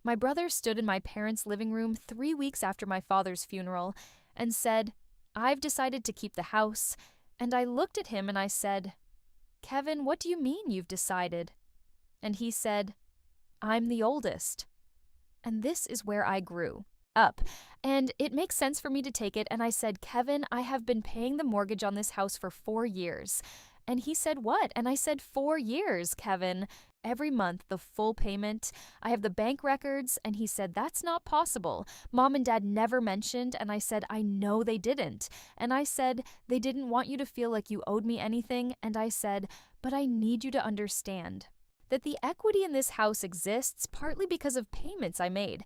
My brother stood in my parents' living room 3 weeks after my father's funeral and said, "I've decided to keep the house." And I looked at him and I said, "Kevin, what do you mean you've decided?" And he said, "I'm the oldest." And this is where I grew up. And it makes sense for me to take it. And I said, "Kevin, I have been paying the mortgage on this house for 4 years." And he said, "What?" And I said, "4 years, Kevin. Every month, the full payment. I have the bank records." And he said, "That's not possible. Mom and Dad never mentioned." And I said, "I know they didn't." And I said, "They didn't want you to feel like you owed me anything." And I said, "But I need you to understand that the equity in this house exists partly because of payments I made."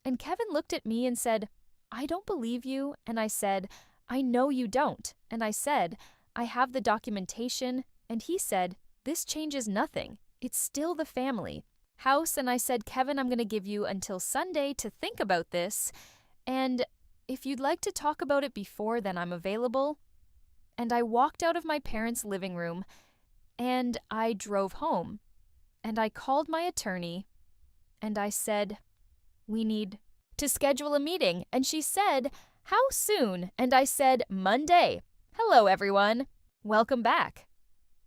And Kevin looked at me and said, "I don't believe you." And I said, "I know you don't." And I said, "I have the documentation." And he said, "This changes nothing. It's still the family house." And I said, "Kevin, I'm going to give you until Sunday to think about this. And if you'd like to talk about it before, then I'm available." And I walked out of my parents' living room and I drove home. And I called my attorney and I said, "We need to schedule a meeting." And she said, "How soon?" And I said, "Monday. Hello, everyone. Welcome back."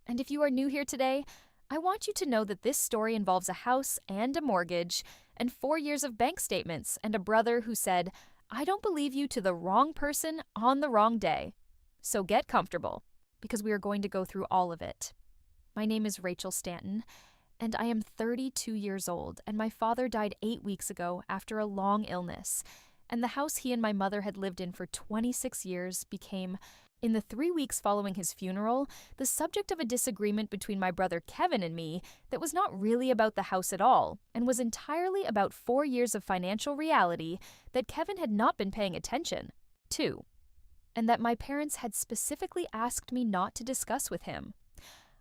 And if you are new here today, I want you to know that this story involves a house and a mortgage and 4 years of bank statements and a brother who said, "I don't believe you" to the wrong person on the wrong day. So get comfortable because we are going to go through all of it. My name is Rachel Stanton, and I am 32 years old, and my father died 8 weeks ago after a long illness, and the house he and my mother had lived in for 26 years became, in the 3 weeks following his funeral, the subject of a disagreement between my brother Kevin and me that was not really about the house at all, and was entirely about 4 years of financial reality that Kevin had not been paying attention to, and that my parents had specifically asked me not to discuss with him.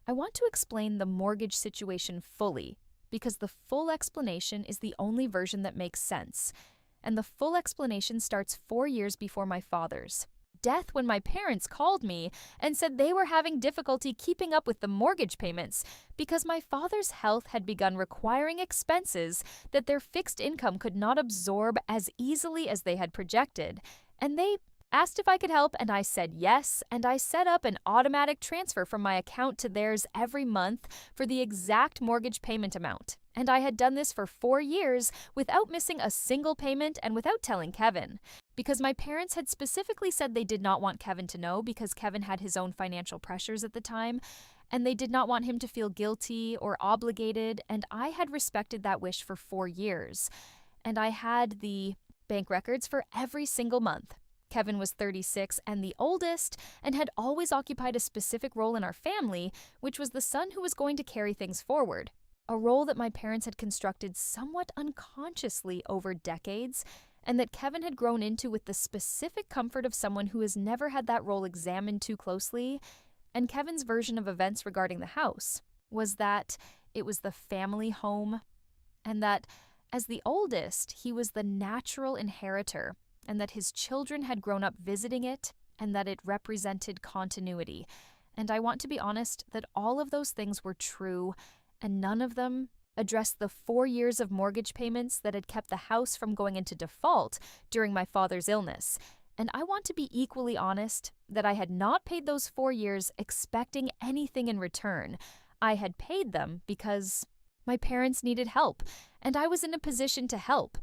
I want to explain the mortgage situation fully, because the full explanation is the only version that makes sense, and the full explanation starts 4 years before my father's death, when my parents called me and said they were having difficulty keeping up with the mortgage payments because my father's health had begun requiring expenses that their fixed income could not absorb as easily as they had projected, and they asked if I could help, and I said yes, and I set up an automatic transfer from my account to theirs every month for the exact mortgage payment amount. And I had done this for 4 years without missing a single payment and without telling Kevin, because my parents had specifically said they did not want Kevin to know because Kevin had his own financial pressures at the time, and they did not want him to feel guilty or obligated, and I had respected that wish for 4 years. And I had the bank records for every single month. Kevin was 36 and the oldest, and had always occupied a specific role in our family, which was the son who was going to carry things forward, a role that my parents had constructed somewhat unconsciously over decades, and that Kevin had grown into with the specific comfort of someone who has never had that role examined too closely. And Kevin's version of events regarding the house was that it was the family home, and that as the oldest, he was the natural inheritor, and that his children had grown up visiting it, and that it represented continuity. And I want to be honest that all of those things were true, and none of them addressed the 4 years of mortgage payments that had kept the house from going into default during my father's illness. And I want to be equally honest that I had not paid those 4 years expecting anything in return. I had paid them because my parents needed help, and I was in a position to help.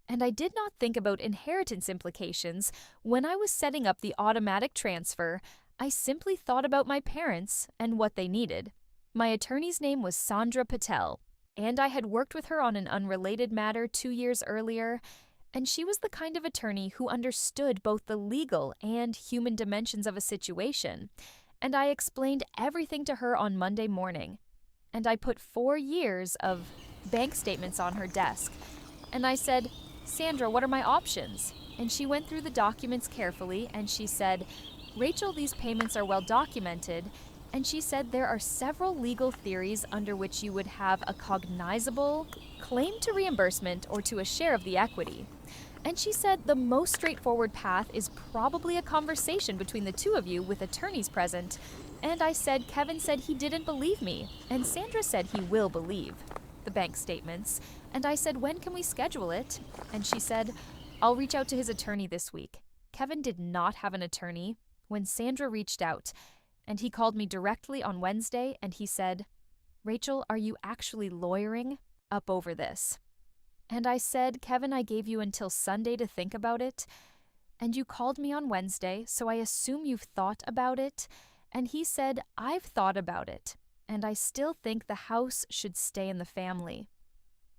And I did not think about inheritance implications when I was setting up the automatic transfer. I simply thought about my parents and what they needed. My attorney's name was Sandra Patel, and I had worked with her on an unrelated matter 2 years earlier, and she was the kind of attorney who understood both the legal and human dimensions of a situation. And I explained everything to her on Monday morning, and I put 4 years of bank statements on her desk, and I said, "Sandra, what are my options?" And she went through the documents carefully, and she said, "Rachel, these payments are well documented." And she said there are several legal theories under which you would have a cognizable claim to reimbursement or to a share of the equity. And she said the most straightforward path is probably a conversation between the two of you with attorneys present. And I said Kevin said he didn't believe me, and Sandra said he will believe. the bank statements, and I said, when can we schedule it? And she said, I'll reach out to his attorney this week. Kevin did not have an attorney when Sandra reached out, and he called me directly on Wednesday, and he said, Rachel, are you actually lawyering up over this? And I said, Kevin, I gave you until Sunday to think about it, and you called me on Wednesday, so I assume you've thought about it. And he said, I've thought about it, and I still think the house should stay in the family.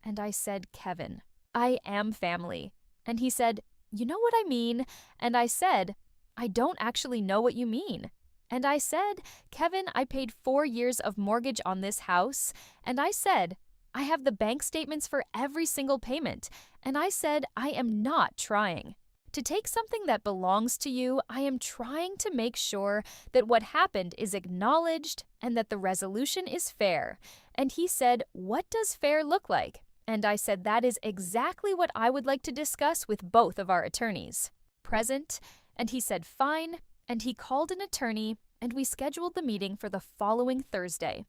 And I said, Kevin, I am family. And he said, you know what I mean? And I said, I don't actually know what you mean. And I said, Kevin, I paid 4 years of mortgage on this house. And I said, I have the bank statements for every single payment. And I said, I am not trying to take something that belongs to you. I am trying to make sure that what happened is acknowledged and that the resolution is fair. And he said, what does fair look like? And I said, that is exactly what I would like to discuss with both of our attorneys present. And he said, fine. And he called an attorney, and we scheduled the meeting for the following Thursday.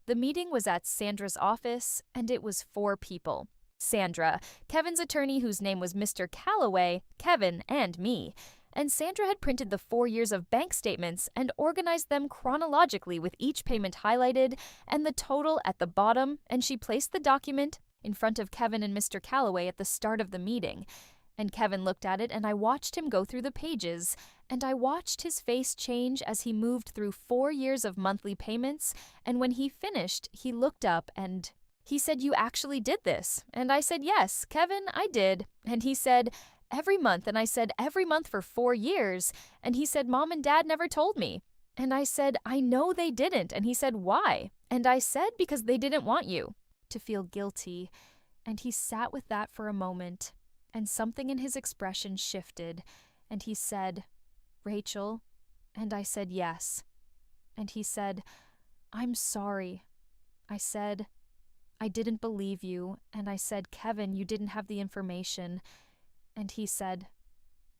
The meeting was at Sandra's office, and it was 4 people. Sandra, Kevin's attorney whose name was Mr. Calloway, Kevin, and me. And Sandra had printed the 4 years of bank statements and organized them chronologically with each payment highlighted and the total at the bottom, and she placed the document in front of Kevin and Mr. Calloway at the start of the meeting. And Kevin looked at it, and I watched him go through the pages, and I watched his face change as he moved through 4 years of monthly payments, and when he finished, he looked up and he said, you actually did this? And I said, yes, Kevin, I did. And he said, every month. And I said, every month for 4 years. And he said, Mom and Dad never told me. And I said, I know they didn't. And he said, why? And I said, because they didn't want you to feel guilty. And he sat with that for a moment, and something in his expression shifted, and he said, Rachel? And I said, yes. And he said, I'm sorry. I said, I didn't believe you. And I said, Kevin, you didn't have the information. And he said,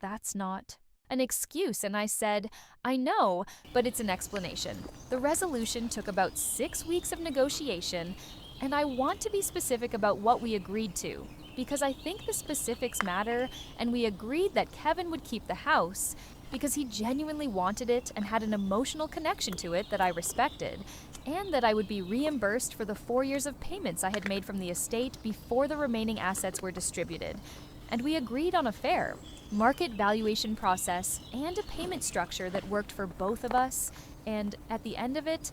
that's not an excuse. And I said, I know, but it's an explanation. The resolution took about 6 weeks of negotiation, and I want to be specific about what we agreed to, because I think the specifics matter, and we agreed that Kevin would keep the house because he genuinely wanted it and had an emotional connection to it that I respected, and that I would be reimbursed for the 4 years of payments I had made from the estate before the remaining assets were distributed. And we agreed on a fair market valuation process and a payment structure that worked for both of us. And at the end of it,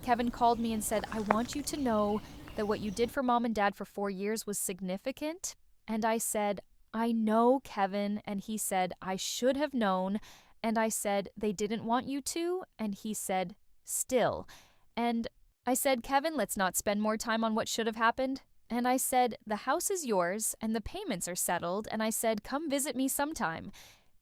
Kevin called me and said, I want you to know that what you did for Mom and Dad for 4 years was significant. And I said, I know, Kevin. And he said, I should have known. And I said, they didn't want you to. And he said, still. And I said, Kevin, let's not spend more time on what should have happened. And I said, the house is yours and the payments are settled. And I said, come visit me sometime.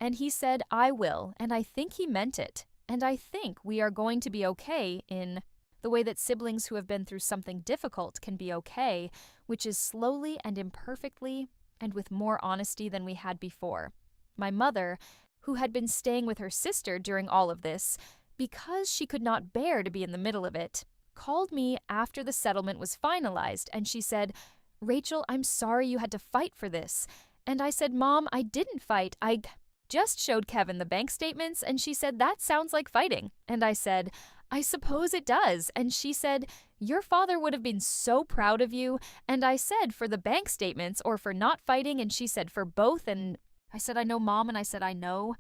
And he said, I will. And I think he meant it. And I think we are going to be okay in the way that siblings who have been through something difficult can be okay, which is slowly and imperfectly and with more honesty than we had before. My mother, who had been staying with her sister during all of this, because she could not bear to be in the middle of it, called me after the settlement was finalized, and she said, Rachel, I'm sorry you had to fight for this. And I said, Mom, I didn't fight. I just showed Kevin the bank statements, and she said, that sounds like fighting. And I said, I suppose it does. And she said, your father would have been so proud of you. And I said, for the bank statements or for not fighting? And she said, for both. And I said, I know, Mom. And I said, I know.